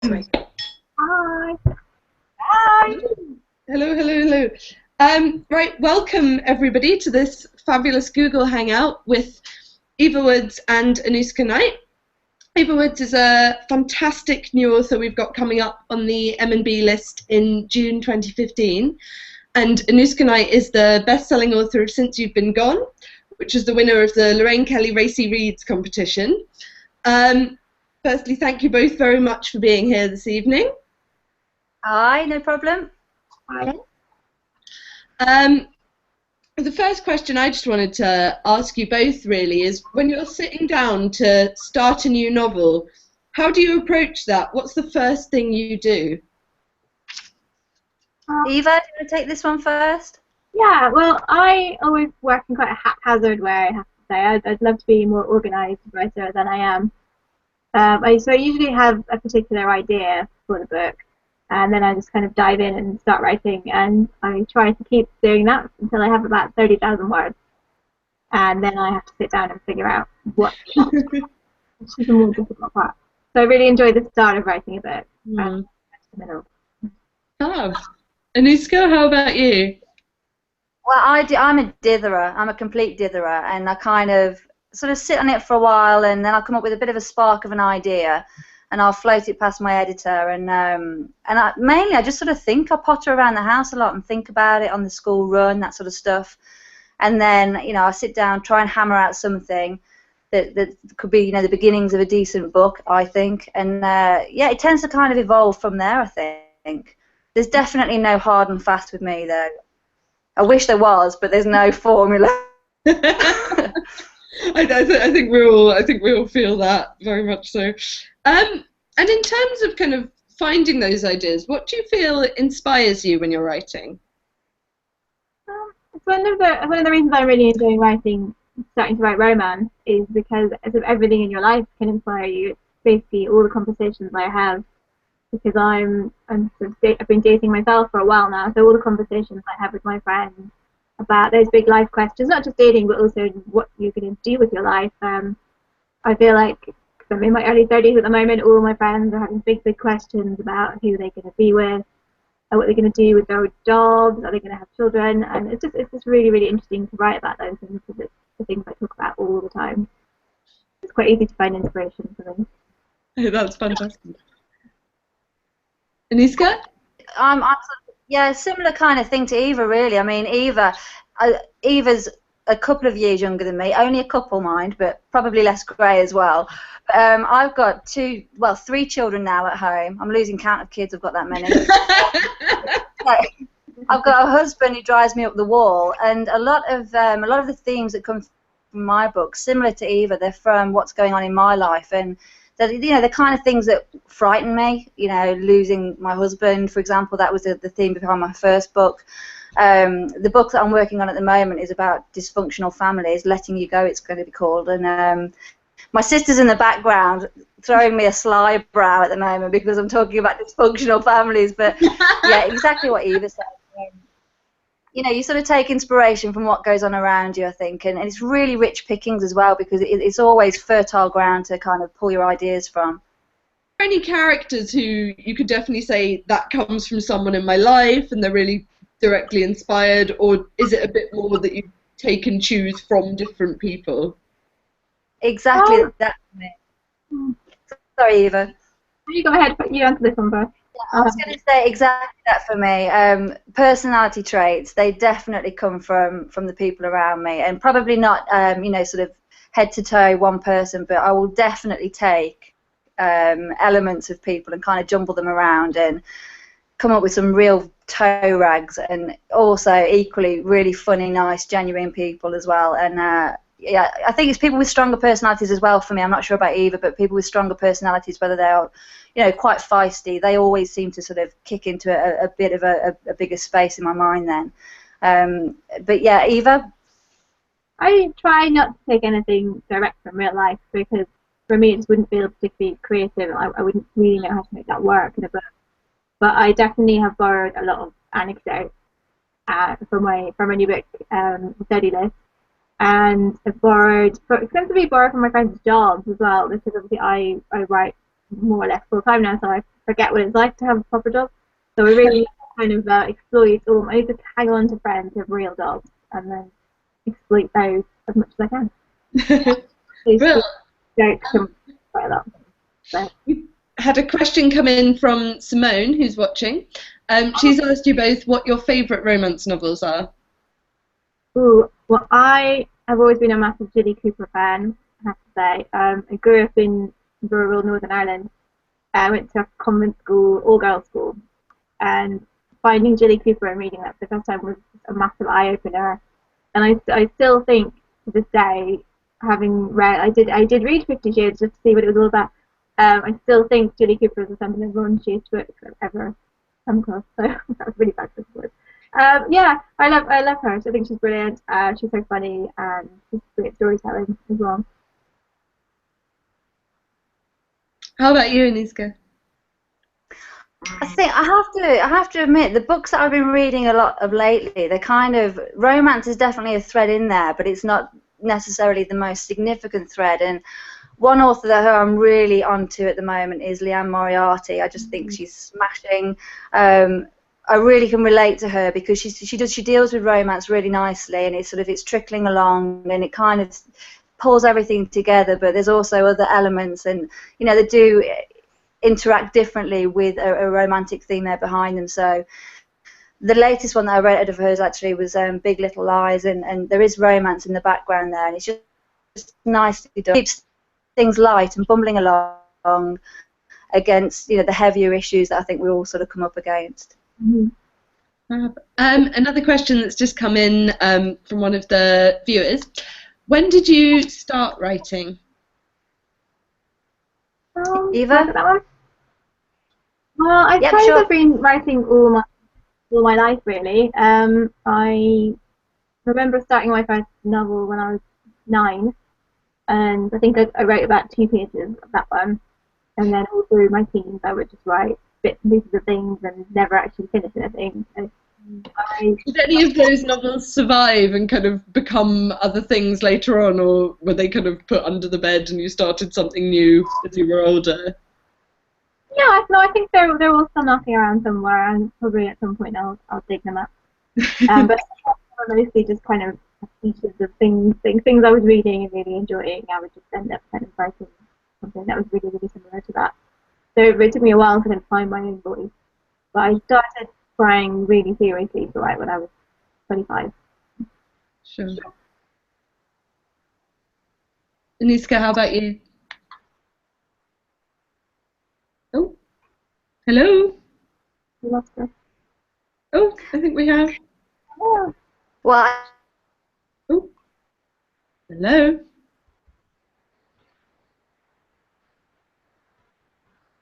Hi. Hi. Hello, hello, hello. Right, welcome everybody to this fabulous Google Hangout with Eva Woods and Anouska Knight. Eva Woods is a fantastic new author we've got coming up on the M&B list in June 2015. And Anouska Knight is the best-selling author of Since You've Been Gone, which is the winner of the Lorraine Kelly Racy Reads competition. Firstly, thank you both very much for being here this evening. Hi, no problem. Hi. The first question I just wanted to ask you both really is, when you're sitting down to start a new novel, how do you approach that? What's the first thing you do? Eva, do you want to take this one first? Yeah, well, I always work in quite a haphazard way, I have to say. I'd love to be a more organised writer than I am. So I usually have a particular idea for the book, and then I just kind of dive in and start writing, and I try to keep doing that until I have about 30,000 words, and then I have to sit down and figure out what which is the more difficult part. So I really enjoy the start of writing a book and the middle. Anouska, how about you? Well, I'm a ditherer. I'm a complete ditherer, and I kind of sort of sit on it for a while, and then I'll come up with a bit of a spark of an idea, and I'll float it past my editor, and mainly I just sort of think. I potter around the house a lot and think about it on the school run, that sort of stuff, and then I sit down, try and hammer out something that could be the beginnings of a decent book, I think, and yeah, it tends to kind of evolve from there, I think. There's definitely no hard and fast with me, though. I wish there was, but there's no formula. I think we all feel that very much so. And in terms of kind of finding those ideas, what do you feel inspires you when you're writing? It's one of the reasons I'm really enjoying starting to write romance is because as of everything in your life can inspire you. It's basically all the conversations I have, because I've been dating myself for a while now, so all the conversations I have with my friends about those big life questions, not just dating, but also what you're going to do with your life. I feel like, because I'm in my early 30s at the moment, all my friends are having big questions about who they're going to be with, and what they're going to do with their jobs, are they going to have children, and it's just really, really interesting to write about those things, because it's the things I talk about all the time. It's quite easy to find inspiration for them. That's fantastic. Anouska? Yeah, similar kind of thing to Eva, really. I mean, Eva's a couple of years younger than me, only a couple, mind, but probably less grey as well. I've got three children now at home. I'm losing count of kids. I've got that many. I've got a husband who drives me up the wall, and a lot of the themes that come from my book, similar to Eva, they're from what's going on in my life, and the kind of things that frighten me, losing my husband, for example. That was the theme behind my first book. The book that I'm working on at the moment is about dysfunctional families, Letting You Go, it's going to be called. And my sister's in the background throwing me a sly brow at the moment because I'm talking about dysfunctional families. But yeah, exactly what Eva said. You sort of take inspiration from what goes on around you, I think, and it's really rich pickings as well, because it's always fertile ground to kind of pull your ideas from. Are there any characters who you could definitely say that comes from someone in my life and they're really directly inspired, or is it a bit more that you take and choose from different people? Exactly that for me. Sorry, Eva. You go ahead, but you answer this one first. I was going to say exactly that for me. Personality traits, they definitely come from the people around me, and probably not, sort of head to toe one person, but I will definitely take elements of people and kind of jumble them around and come up with some real toe rags, and also equally really funny, nice, genuine people as well. And yeah, I think it's people with stronger personalities as well for me. I'm not sure about Eva, but people with stronger personalities, whether they're quite feisty, they always seem to sort of kick into a bit of a bigger space in my mind then. But yeah, Eva? I try not to take anything direct from real life, because for me it just wouldn't feel particularly creative. I wouldn't really know how to make that work in a book. But I definitely have borrowed a lot of anecdotes from my new book, Study List, and I've extensively borrowed from my friends' jobs as well, because obviously I write more or less full time now, so forget what it's like to have a proper job. So we really kind of exploit, or I need to hang on to friends who have real jobs and then exploit those as much as I can. Well, Jokes and quite a lot. So. we had a question come in from Simone, who's watching. She's asked you both what your favourite romance novels are. Ooh, well, I have always been a massive Jilly Cooper fan, I have to say. I grew up in rural Northern Ireland. I went to a convent school, all-girls school, and finding Jilly Cooper and reading that for the first time was a massive eye-opener. And I still think to this day, having read, I did read 50 Shades just to see what it was all about. I still think Jilly Cooper is some of the raunchiest books I've ever come across. So that was really bad for the word. Yeah, I love her. I think she's brilliant. She's so funny and she's great storytelling as well. How about you, Anouska? I think I have to admit the books that I've been reading a lot of lately, they're kind of romance is definitely a thread in there, but it's not necessarily the most significant thread. And one author that I'm really onto at the moment is Liane Moriarty. I just think she's smashing. I really can relate to her because she deals with romance really nicely, and it's trickling along, and it kind of pulls everything together. But there's also other elements, and they do interact differently with a romantic theme there behind them. So the latest one that I read of hers actually was Big Little Lies, and there is romance in the background there, and it's just nicely done. It keeps things light and bumbling along against the heavier issues that I think we all sort of come up against. Mm-hmm. Another question that's just come in from one of the viewers. When did you start writing? Eva? That one? Well, I've have been writing all my life, really. I remember starting my first novel when I was 9, and I think I wrote about 2 pages of that one. And then all through my teens, I would just write bits and pieces of things and never actually finish anything. So did any of those novels survive and kind of become other things later on, or were they kind of put under the bed and you started something new as you were older? Yeah, no, I think they're all still knocking around somewhere, and probably at some point I'll dig them up. But mostly just kind of pieces of things I was reading and really enjoying. I would just end up kind of writing something that was really, really similar to that. So it took me a while to kind of find my own voice. But I started trying really seriously to write when I was 25. Sure. Anouska, how about you? Oh, hello? You lost her. Oh, I think we have. Oh. Well, Oh, hello?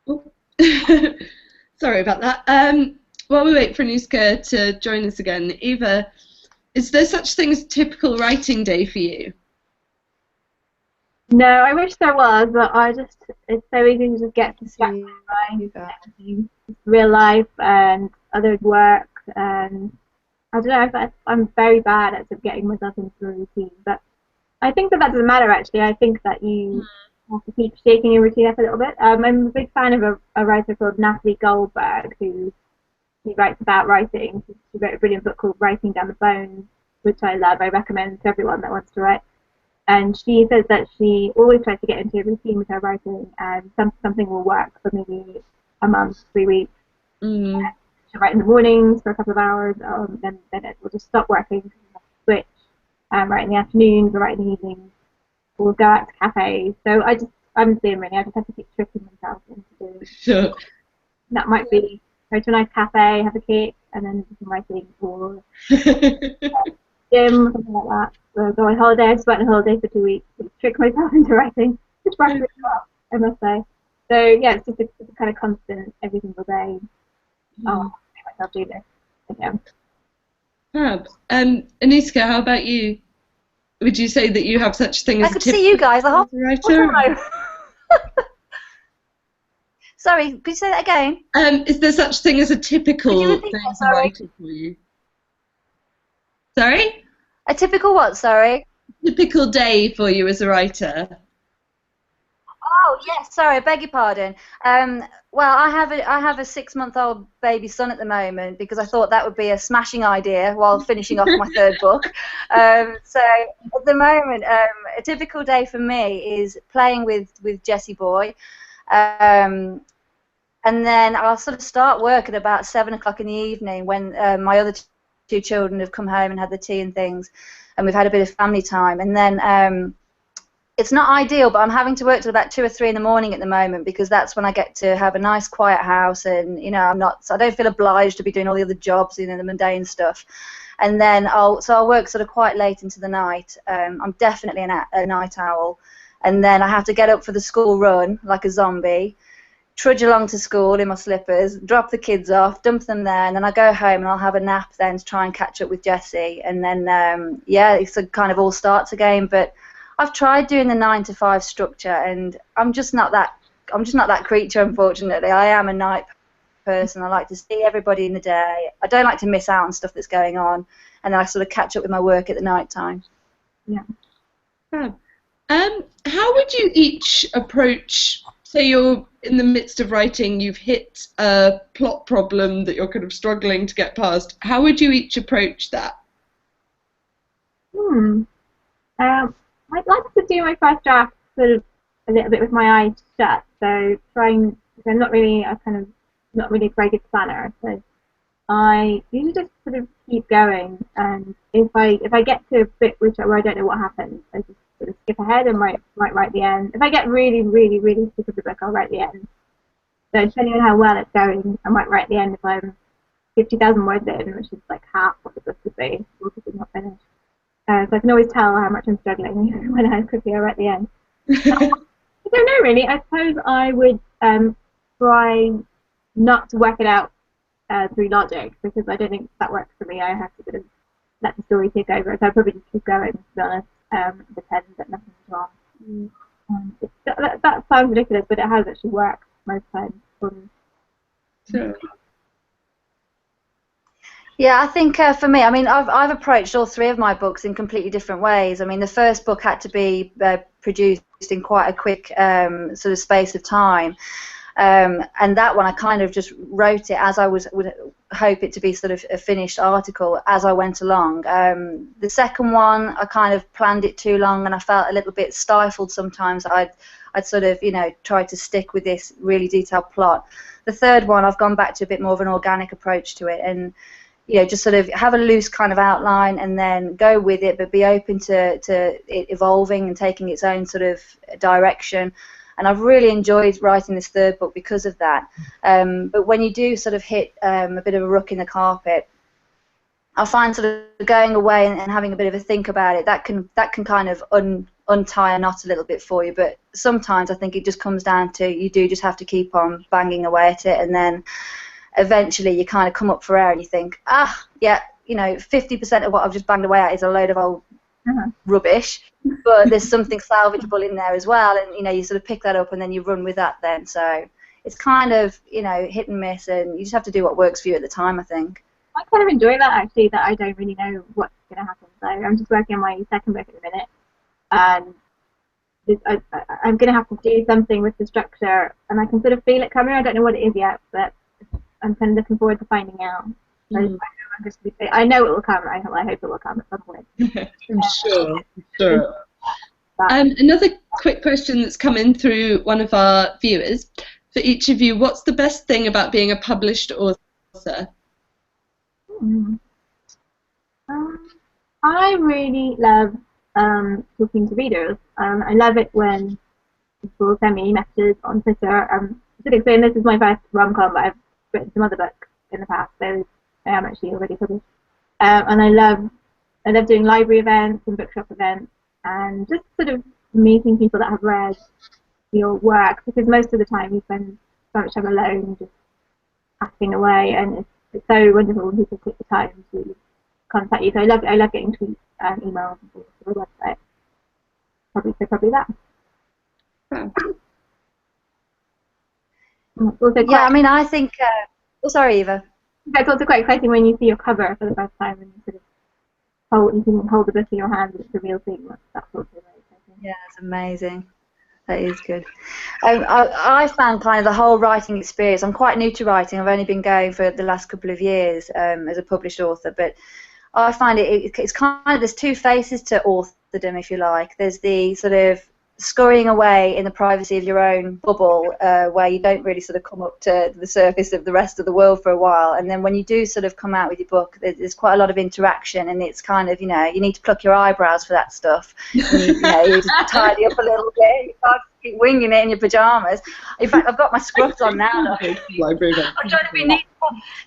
Oh. Sorry about that. While we wait for Anouska to join us again, Eva, is there such thing as a typical writing day for you? No, I wish there was, but it's so easy to just get distracted by real life and other work, and I don't know, I'm very bad at sort of getting myself into a routine, but I think that doesn't matter actually. I think that you have to keep shaking your routine up a little bit. I'm a big fan of a writer called Natalie Goldberg who writes about writing. She wrote a brilliant book called Writing Down the Bones, which I love. I recommend to everyone that wants to write. And she says that she always tries to get into a routine with her writing, and something will work for maybe a month, 3 weeks. She'll write in the mornings for a couple of hours, then it will just stop working, switch, write in the afternoons or write in the evenings, or go out to cafes. So I'm the same really. I just have to keep tricking myself into doing it. Sure. That might be go to a nice cafe, have a cake, and then do some writing, or gym, something like that. So go on holiday. I just went on holiday for 2 weeks to trick myself into writing. It's worked really well, I must say. So yeah, it's just a kind of constant every single day. I'll make myself do this again. Fab. Anouska, how about you? Would you say that you have such a thing as I could see you guys the whole writer? Sorry, could you say that again? Is there such thing as a typical thing as a writer for you? Sorry? A typical what, sorry? Typical day for you as a writer. Oh yes, sorry, I beg your pardon. Well, I have a 6-month-old baby son at the moment because I thought that would be a smashing idea while finishing off my third book. So at the moment, a typical day for me is playing with Jessie Boy, and then I'll sort of start work at about 7 o'clock in the evening when my other two children have come home and had the tea and things, and we've had a bit of family time, and then. It's not ideal, but I'm having to work till about 2 or 3 in the morning at the moment because that's when I get to have a nice quiet house, and I don't feel obliged to be doing all the other jobs, the mundane stuff. And then I'll work sort of quite late into the night. I'm definitely a night owl, and then I have to get up for the school run like a zombie, trudge along to school in my slippers, drop the kids off, dump them there, and then I go home and I'll have a nap then to try and catch up with Jessie, and then it's a kind of all starts again, but. I've tried doing the 9 to 5 structure, and I'm just not that creature, unfortunately. I am a night person. I like to see everybody in the day. I don't like to miss out on stuff that's going on, and then I sort of catch up with my work at the night time. Yeah. How would you each approach? Say you're in the midst of writing, you've hit a plot problem that you're kind of struggling to get past. How would you each approach that? I'd like to do my first draft sort of a little bit with my eyes shut. So I'm not really a very good planner. So I usually just sort of keep going, and if I get to a bit where I don't know what happens, I just sort of skip ahead and write the end. If I get really, really, really sick of the book, I'll write the end. So depending on how well it's going, I might write the end if I'm 50,000 words in, which is like half what the book would be, because it's not finished. So I can always tell how much I'm struggling when I quickly write the end. I don't know really. I suppose I would try not to work it out through logic, because I don't think that works for me. I have to sort of let the story take over. So I'd probably just keep going, to be honest, pretend that nothing's wrong. That sounds ridiculous, but it has actually worked most times for me. Sure. Yeah, I think for me, I mean, I've approached all 3 of my books in completely different ways. I mean, the first book had to be produced in quite a quick sort of space of time, and that one I kind of just wrote it as I would hope it to be sort of a finished article as I went along. The second one, I kind of planned it too long, and I felt a little bit stifled sometimes. I'd sort of try to stick with this really detailed plot. The third one, I've gone back to a bit more of an organic approach to it, and just sort of have a loose kind of outline and then go with it, but be open to it evolving and taking its own sort of direction. And I've really enjoyed writing this third book because of that. But when you do sort of hit a bit of a ruck in the carpet, I find sort of going away and having a bit of a think about it, that can kind of untie a knot a little bit for you. But sometimes I think it just comes down to you do just have to keep on banging away at it, and then eventually you kind of come up for air and you think, 50% of what I've just banged away at is a load of old rubbish, but there's something salvageable in there as well, and you sort of pick that up and then you run with that then. So it's kind of hit and miss, and you just have to do what works for you at the time, I think. I kind of enjoy that, actually, that I don't really know what's going to happen. So I'm just working on my second book at the minute, and I'm going to have to do something with the structure, and I can sort of feel it coming. I don't know what it is yet, but I'm kind of looking forward to finding out. So I know it will come. I hope it will come at some point. I'm sure. Another quick question that's come in through one of our viewers. For each of you, what's the best thing about being a published author? I really love talking to readers. I love it when people send me messages on Twitter. I should explain, this is my first rom-com, but I've written some other books in the past, so I am actually already published. And I love doing library events and bookshop events, and just sort of meeting people that have read your work, because most of the time you spend so much time alone just passing away, and it's so wonderful when people take the time to contact you. So I love getting tweets and emails and things to the website. Probably that. Yeah, I mean, I think. Sorry, Eva. It's also quite exciting when you see your cover for the first time and you can hold the book in your hand and it's a real thing. That's also very exciting. Yeah, it's amazing. That is good. I found kind of the whole writing experience. I'm quite new to writing. I've only been going for the last couple of years as a published author, but I find it's kind of, there's two faces to authordom, if you like. There's the sort of scurrying away in the privacy of your own bubble, where you don't really sort of come up to the surface of the rest of the world for a while, and then when you do sort of come out with your book, there's quite a lot of interaction, and it's kind of, you know, you need to pluck your eyebrows for that stuff. You just tidy up a little bit. You can't keep winging it in your pajamas. In fact, I've got my scruffs on now. I'm trying to be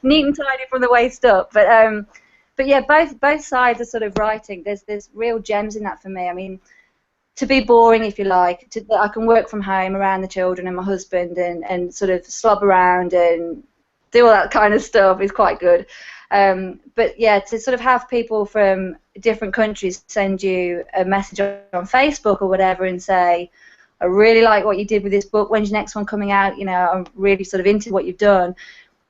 neat and tidy from the waist up, but yeah, both sides of sort of writing, there's real gems in that for me. I mean, to be boring, if you like, I can work from home around the children and my husband and sort of slob around and do all that kind of stuff is quite good. But yeah, to sort of have people from different countries send you a message on Facebook or whatever and say, I really like what you did with this book, when's your next one coming out, you know, I'm really sort of into what you've done.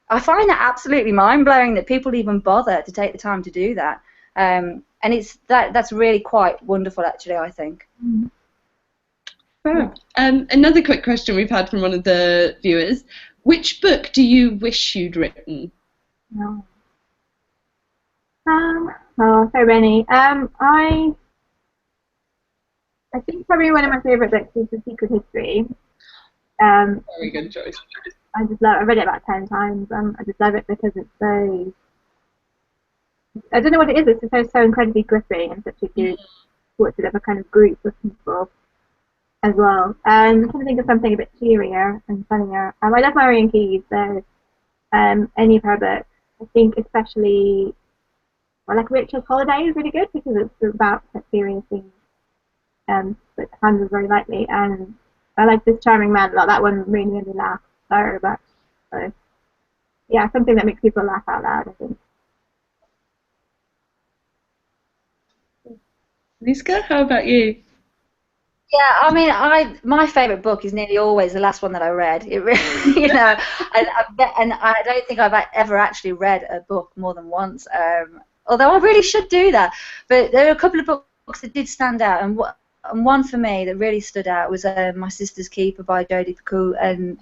I find that absolutely mind-blowing that people even bother to take the time to do that. And that's really quite wonderful, actually, I think. Another quick question we've had from one of the viewers. Which book do you wish you'd written? No. So many. I think probably one of my favourite books is The Secret History. Very good choice. I just love. I read it about 10 times. I just love it because it's so. I don't know what it is. It's just so incredibly gripping and such a good portrait of a kind of group of people as well. I'm trying to think of something a bit cheerier and funnier. I love Marion Keyes, so any of her books. I think especially, well, like Richard's Holiday is really good because it's about serious things, but handles very lightly. And I like This Charming Man a lot. That one really made me laugh so much. So yeah, something that makes people laugh out loud, I think. Anouska, how about you? Yeah, I mean, my favourite book is nearly always the last one that I read. It really, you know, and I don't think I've ever actually read a book more than once. Although I really should do that. But there are a couple of books that did stand out, and one for me that really stood out was My Sister's Keeper by Jodi Picoult, and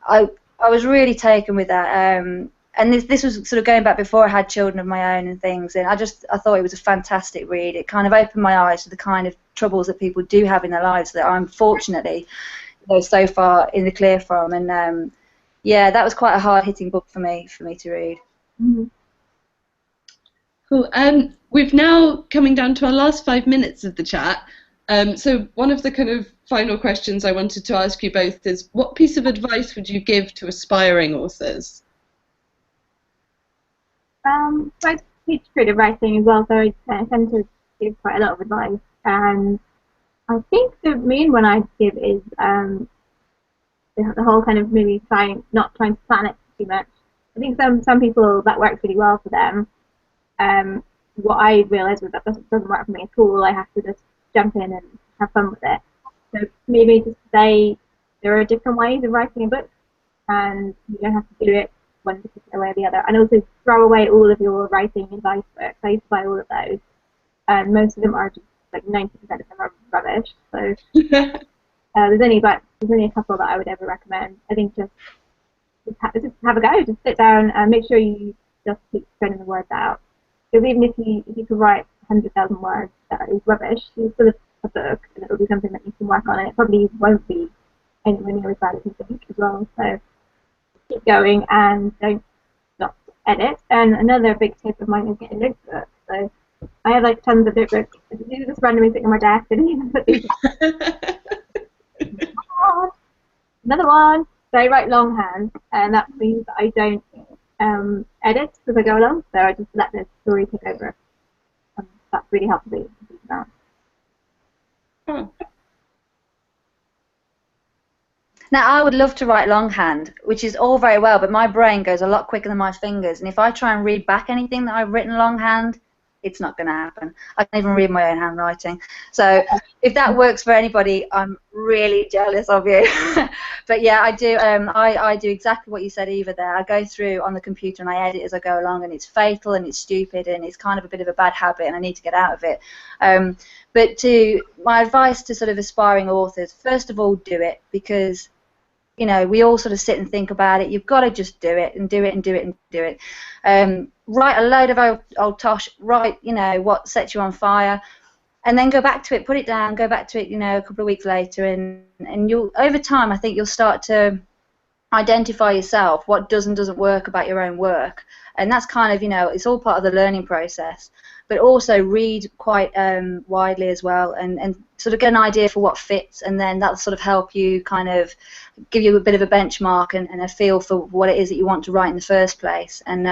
I was really taken with that. And this was sort of going back before I had children of my own and things, and I thought it was a fantastic read. It kind of opened my eyes to the kind of troubles that people do have in their lives that I'm fortunately, you know, so far in the clear from. And yeah, that was quite a hard-hitting book for me to read. Mm-hmm. Cool. We've now coming down to our last 5 minutes of the chat. So one of the kind of final questions I wanted to ask you both is, what piece of advice would you give to aspiring authors? I teach creative writing as well, so I tend to give quite a lot of advice. And I think the main one I'd give is the whole kind of maybe not trying to plan it too much. I think some people that works really well for them. What I realised was that doesn't work for me at all. I have to just jump in and have fun with it. So maybe just say there are different ways of writing a book, and you don't have to do it one particular way or the other. And also throw away all of your writing advice books. I used to buy all of those, and most of them are just like 90% of them are rubbish. So there's only a couple that I would ever recommend. I think just have a go. Just sit down and make sure you just keep spreading the words out. Because even if you could write 100,000 words that is rubbish, you still have a book, and it'll be something that you can work on, and it probably won't be anywhere near as bad as you think as well. So keep going and don't not edit. And another big tip of mine is get a notebook. So I have like tons of notebooks. These are just randomly sitting on my desk. I didn't even put these. Another one. So I write longhand, and that means that I don't edit as I go along. So I just let the story take over. That's really helpful to do that. Now, I would love to write longhand, which is all very well, but my brain goes a lot quicker than my fingers, and if I try and read back anything that I've written longhand, it's not going to happen. I can't even read my own handwriting. So if that works for anybody, I'm really jealous of you. But yeah, I do. I do exactly what you said, Eva. There, I go through on the computer and I edit as I go along, and it's fatal and it's stupid and it's kind of a bit of a bad habit, and I need to get out of it. But my advice to sort of aspiring authors: first of all, do it, because we all sort of sit and think about it. You've got to just do it and do it and do it and do it. Write a load of old tosh. Write, what sets you on fire, and then go back to it. Put it down. Go back to it. A couple of weeks later, and you'll over time. I think you'll start to identify yourself what does and doesn't work about your own work, and that's kind of it's all part of the learning process. But also read quite widely as well, and sort of get an idea for what fits, and then that'll sort of help you kind of give you a bit of a benchmark and a feel for what it is that you want to write in the first place, and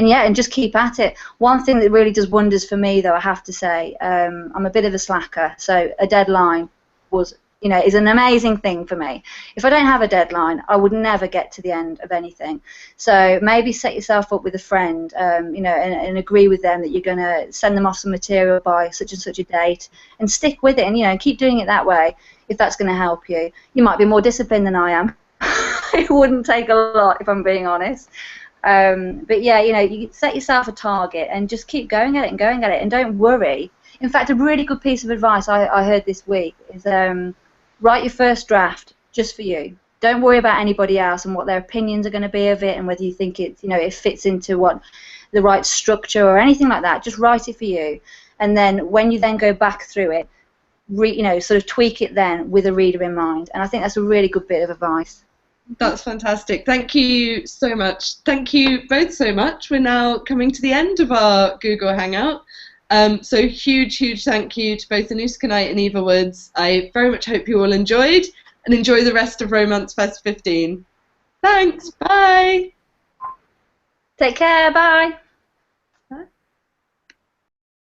yeah, and just keep at it. One thing that really does wonders for me, though, I have to say, I'm a bit of a slacker, so a deadline is an amazing thing for me. If I don't have a deadline, I would never get to the end of anything. So maybe set yourself up with a friend, and agree with them that you're going to send them off some material by such and such a date, and stick with it, and keep doing it that way. If that's going to help you, you might be more disciplined than I am. It wouldn't take a lot, if I'm being honest. But yeah, you set yourself a target and just keep going at it and going at it, and don't worry. In fact, a really good piece of advice I heard this week is write your first draft just for you. Don't worry about anybody else and what their opinions are going to be of it, and whether you think it fits into what the right structure or anything like that. Just write it for you, and then when you then go back through it, sort of tweak it then with a reader in mind. And I think that's a really good bit of advice. That's fantastic. Thank you so much. Thank you both so much. We're now coming to the end of our Google Hangout. So huge thank you to both Anouska Knight and Eva Woods. I very much hope you all enjoyed, and enjoy the rest of Romance Fest 15. Thanks. Bye. Take care. Bye.